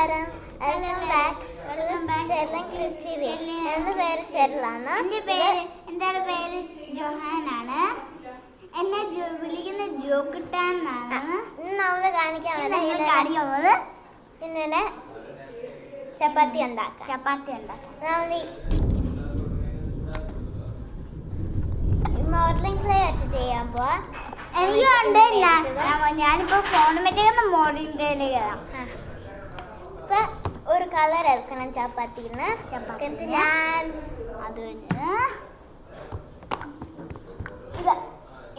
നമസ്കാരം. Welcome back Sherlin Christy. എൻ്റെ പേര് ഷെർലാണ്. എൻ്റെ പേര് ജോഹാനാണ്. എന്നെ വിളിക്കുന്ന ജോക്കിട്ടാന്നാണ്. നമ്മൾ കാണിക്കാൻ പോകുന്നത് ഇങ്ങനെ ചപ്പാത്തി ഉണ്ടാക്കാം. നമ്മൾ മോഡലിംഗ് ക്ലേ വെച്ച് ചെയ്യാൻ പോവാ. എനിക്കുണ്ട്. ഞാനിപ്പോ ഫോൺ വെച്ചേക്കുന്ന മോഡലിംഗ് ക്ലേയില് കയറാം. ഇപ്പൊ ഒരു കളർ എടുക്കണം ചപ്പാത്തിന്ന്. ഞാൻ അത്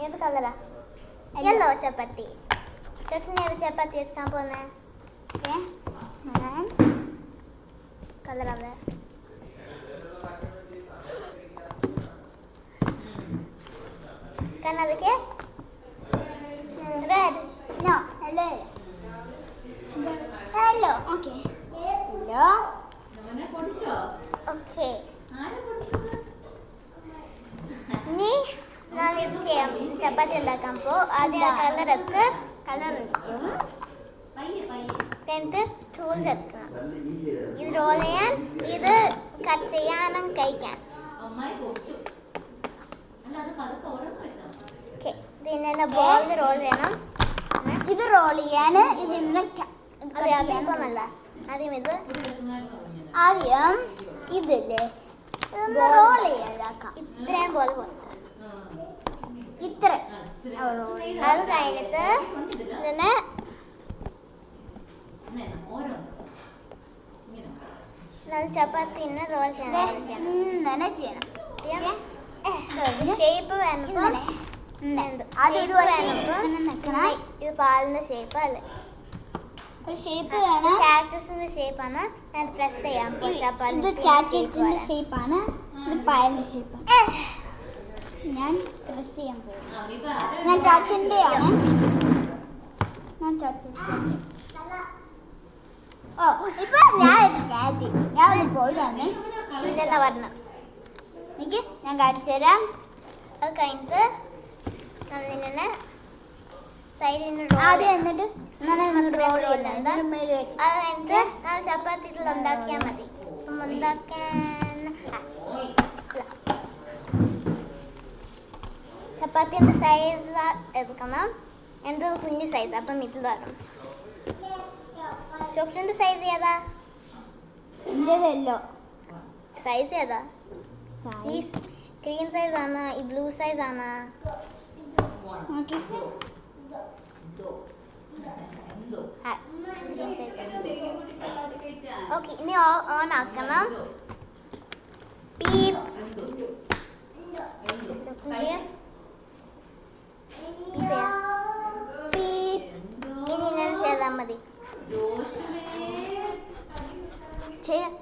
ഏത് കളറാ? യെല്ലോ ചപ്പാത്തി. ചേട്ടന് ഏത് ചപ്പാത്തി എടുക്കാൻ പോന്നെ? കളറാവേ ಅದಕ್ಕೆ red no hello hello okay hello okay നീ നാളെ ചപ്പാത്തി ഉണ്ടാക്കുമ്പോ ആദ്യം കളർ എടുക്കും. എന്നിട്ട് ടൂൾസ് എടുക്കണം. ഇത് റോൾ ചെയ്യാൻ, ഇത് കട്ട് ചെയ്യാനും കഴിക്കാൻ. പിന്നെ ബോൾ റോൾ ചെയ്യണം. ഇത് റോൾ ചെയ്യാൻ ഇതിന്ന് അല്ല ആദ്യം ഇതില്ലേ റോൾ ചെയ്യാതാക്കാം. ഇത്രയും പോലെ ഇത്ര അത് കഴിഞ്ഞിട്ട് ഇതിനെ ചപ്പാത്തിനെ റോൾ ചെയ്യണം. ഷേപ്പ് വേണം. ഇത് പാലിന്റെ ഷേപ്പ് അല്ലേ, ഒരു ഷേപ്പ് വേണം. കാക്ടസിന്റെ ഷേപ്പാണ്. ഞാൻ പ്രസ് ചെയ്യാം. ഇത് ചാറ്റിന്റെ ഷേപ്പാണ്. ഇത് പാലിന്റെ ഷേപ്പാണ്. ഞാൻ പ്രസ് ചെയ്യാൻ പോകും. ഞാൻ ചാറ്റിന്റെ ആണ്. ഓ ഇപ്പൊ ഞാൻ പോയതാണ്. ഇതെല്ലാം വരണം. എനിക്ക് ഞാൻ കാണിച്ചു തരാം. അത് കഴിഞ്ഞിട്ട് നമ്മളിങ്ങനെ സൈഡിൽ ആദ്യം എന്നിട്ട് റോൾ ചെയ്യുന്നുണ്ട്. അത് കഴിഞ്ഞിട്ട് നമ്മൾ ചപ്പാത്തികൾ ഉണ്ടാക്കിയാൽ മതി. അപ്പം ഉണ്ടാക്കാൻ ചപ്പാത്തിൻ്റെ സൈസ് എടുക്കണം. എന്തോ കുഞ്ഞു സൈസ്. അപ്പം ഇതിൽ വരണം. ചോക്ലേറ്റിൻ്റെ സൈസ് ഏതാ? എന്തേതല്ലോ സൈസ് ഏതാ? ഈ ഗ്രീൻ സൈസ് ആണ്, ഈ ബ്ലൂ സൈസ് ആണ്. ഓക്കെ ഇനി ഓൺ ആക്കണം. പീപ്പ് ഇനി ഇങ്ങനെ ചെയ്താൽ മതി. ചെയ്യാം.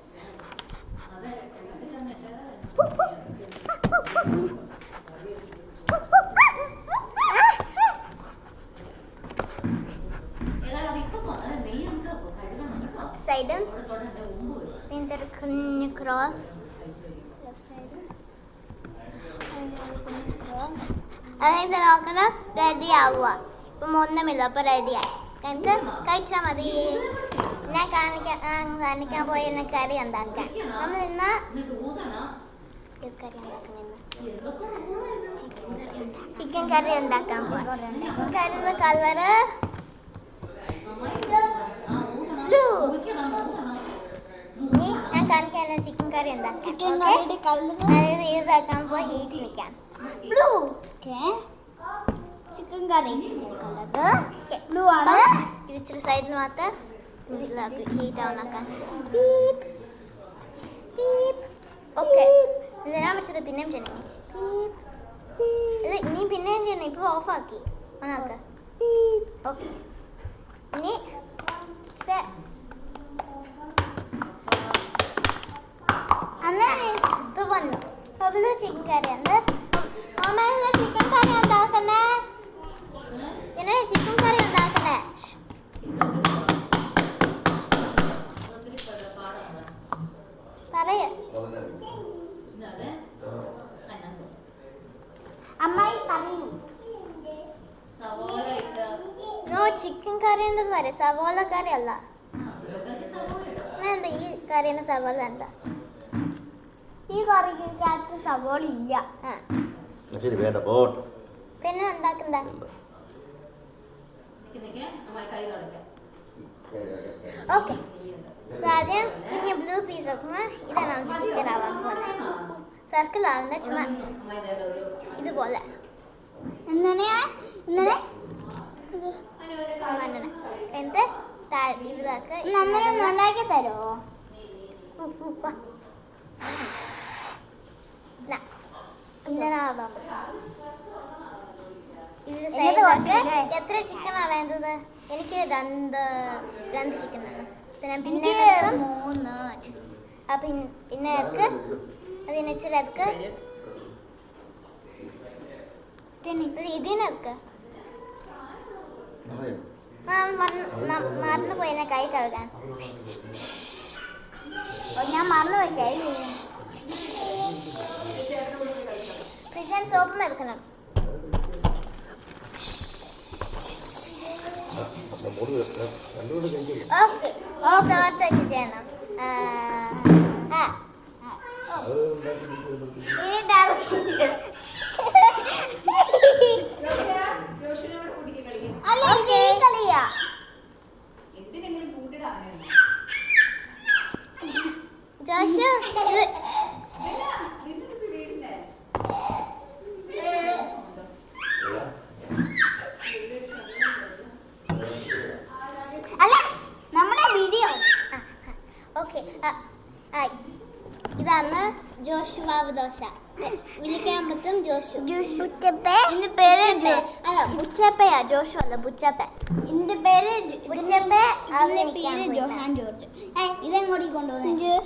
സൈഡ് കുഞ്ഞു ക്രോസ്. അതായത് നോക്കണം റെഡി ആവുക. ഇപ്പം ഒന്നുമില്ല. അപ്പോൾ റെഡിയായി. എന്നിട്ട് കഴിച്ചാൽ മതി. ഞാൻ കാണിക്കാൻ പോയി കറി ഉണ്ടാക്കാൻ. നമ്മൾ ഇന്ന് ചിക്കൻ കറി ഉണ്ടാക്കാൻ പോകാം. ചിക്കൻ കറിയുടെ കളറ് ബ്ലൂ. ഇനി ഞാൻ കാണിക്കാൻ ചിക്കൻ കറി ഉണ്ടാക്കാം. ചിക്കൻ കറിയുടെ കളർ ഇതാക്കാൻ പോയി ഹീറ്റ് നിൽക്കാൻ. ബ്ലൂ. ഓക്കെ ചിക്കൻ കറി കളറ് ബ്ലൂ ആണ്. ഇത് ഇച്ചിരി സൈഡിൽ മാത്രം ഹീറ്റ് ഓണാക്കാൻ. ഓക്കെ ഞാൻ വെച്ചത് പിന്നെയും ചെയ്യണം. ഇനിയും പിന്നെയും ചെയ്യണം. ഇപ്പോൾ ഓഫാക്കി ഓണാക്ക. ഓക്കെ ഇനി അങ്ങനെ ഇപ്പൊ വന്നു. അതിൽ ചിക്കൻ കറി ഉണ്ട്. ചിക്കൻ കറി ഉണ്ടാക്കണേ. ഇങ്ങനെ ചിക്കൻ കറി ഉണ്ടാക്കണേ. പറയാ അമ്മായി പറയൂ. നോ ചിക്കൻ കറി എന്നത് പറയാം. സവോള കറി അല്ല. കറിന് സവാള വേണ്ട. ഈ കറിക്കകത്ത് സവാള ഇല്ല. ശരി വേണ്ട പോട്ടെ. പിന്നെ ഉണ്ടാക്കണ്ട. ഓക്കെ ആദ്യം കുഞ്ഞ് ബ്ലൂ പീസ് വെക്കുമ്പോൾ ഇതാണ് നമുക്ക് ചിക്കൻ ആവാൻ പോകുന്നത്. സർക്കിൾ ആവുന്ന ചുമ്മാ ഇതുപോലെ എന്നിട്ട് ഇതാക്ക് ഉണ്ടാക്കി തരുമോ? ഇങ്ങനെ ആവാം. എത്ര ചിക്കനാ വേണ്ടത്? എനിക്ക് രണ്ട് ചിക്കൻ വേണം. പിന്നെ 3. പിന്നെ എടുക്ക് അതിനിച്ചിരി എടുക്ക് ഇതിനെടുക്ക്. മറന്നുപോയി എന്നെ കൈ കഴുകാൻ. ഞാൻ മറന്നുപോയി കൈ. ഫ്രിഡ്ജിൽ സോപ്പും എടുക്കണം. ഓക്കെ ഓർത്ത് വെച്ച് ചെയ്യണം. ജോഷു ഇതാണ് ജോഷുവാവ് ദോശ. വിളിക്കാൻ പറ്റും ജോഷു. ഇതിന്റെ പേര് അല്ല ബുച്ചപ്പയാ, ജോഷു അല്ല ബുച്ചപ്പ. ഇതിന്റെ പേര് ബുച്ചപ്പ. പേര് ജോഹാൻ ജോർജ്. ഇതെങ്ങോട്ട് കൊണ്ടുപോകുന്നത്?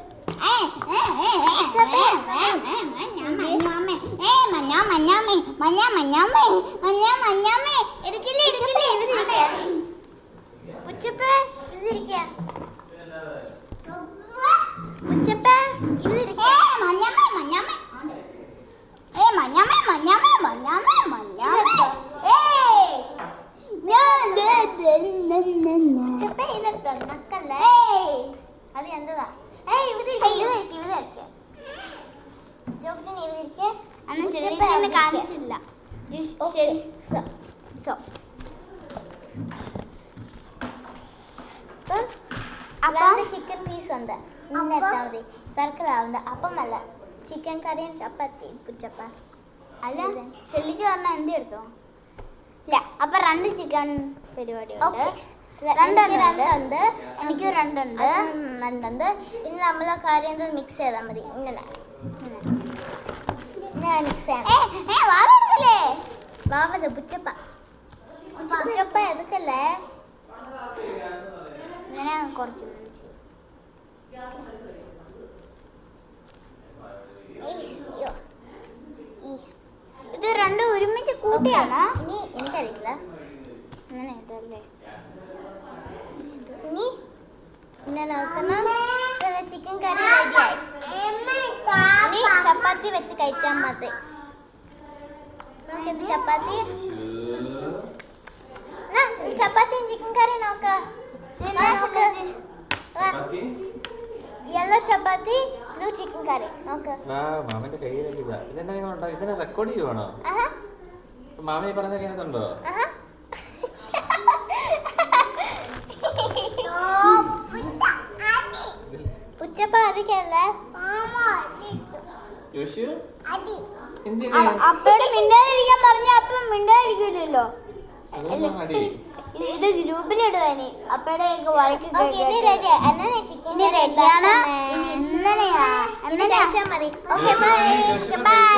ബുച്ചപ്പ ഇതിരിക്കുക. ബുച്ചപ്പ ഇതിരിക്കുക. അത് എന്തതാ? കാണിച്ചില്ല. അപ്പം ചിക്കൻ പീസ് ഉണ്ട്. ഇന്നെത്താ മതി. സർക്കിൾ ആവുന്ന അപ്പമല്ല, ചിക്കൻ കറിയും ചപ്പാത്തി പുച്ചപ്പ. അല്ല ചെല്ലിക്ക് പറഞ്ഞാൽ എൻ്റെ എടുത്തോ? ഇല്ല. അപ്പൊ 2 ചിക്കൻ പരിപാടിയുണ്ട്. രണ്ടുണ്ട്. എനിക്ക് 2 ഉണ്ട്. ഇനി നമ്മൾ കാര്യം മിക്സ് ചെയ്താൽ മതി. ഇങ്ങനെ മിക്സ് ചെയ്യണം. വാവത് പുച്ചപ്പ എതുക്കല്ലേ? ഇങ്ങനെ കുറച്ച് ഇത് 2 ഒരുമിച്ച് കൂട്ടിയാണോ? ഇനി എനിക്കറിയില്ല. അങ്ങനെ ഇതല്ലേ. ഇനി ചിക്കൻ കറി റെഡിയായി. ഇനി ചപ്പാത്തി വെച്ച് കഴിച്ചാൽ മതി. നോക്കെന്ത് ചപ്പാത്തി? ചപ്പാത്തിയും ചിക്കൻ കറി നോക്ക. യെല്ലോ ചപ്പാത്തി ബ്ലൂ ചിക്കൻ കറി നോക്ക്. മാമന്റെ കയ്യിലേക്ക് ഇതിനെ റെക്കോർഡ് ചെയ്യുവാണോ? മാമി പറഞ്ഞൊക്കെ അതിനകത്തുണ്ടോ? ഉച്ചപ്പ അതിക്കല്ലേ അപ്പയോട് മിണ്ടാതിരിക്കാൻ പറഞ്ഞ അപ്പം മിണ്ടാതിരിക്കില്ലല്ലോ. ഇത് ഗ്രൂപ്പിലിടുവാനി അപ്പയുടെ റെഡിയാണ്. ഇന്നലെയാ മതി. Okay bye.